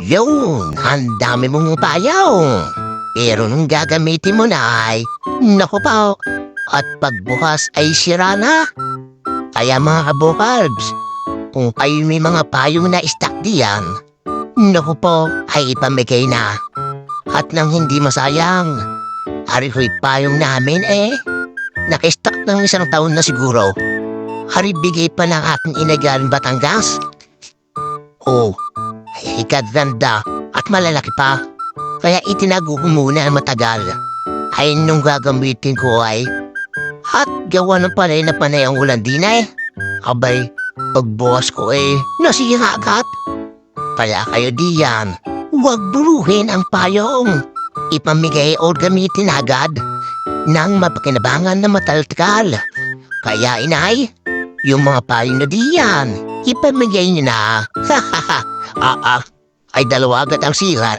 Yun, ang dami mong payaw. Pero nung gagamitin mo na ay, naku po, at pagbukas ay sira na. Kaya mga kabukarbs, kung kayo may mga payong na stock diyan, naku po, ay ipamigay na. At nang hindi masayang, harihoy payong namin nakistock ng 1 taon na siguro. Haribigay pa ng ating inagaling Batangas. Oh, ay ikaganda at malalaki pa. Kaya itinago ko muna ang matagal. Ay nung gagamitin ko ay at gawa ng panay ang ulan din Abay, pagbukas ko nasira agad. Kaya kayo diyan, huwag buruhin ang payong. Ipamigay o gamitin agad nang mapakinabangan na matalkal. Kaya inay, yung mga payong na diyan, ipamigay niyo na. Ay dalawa agad ang sira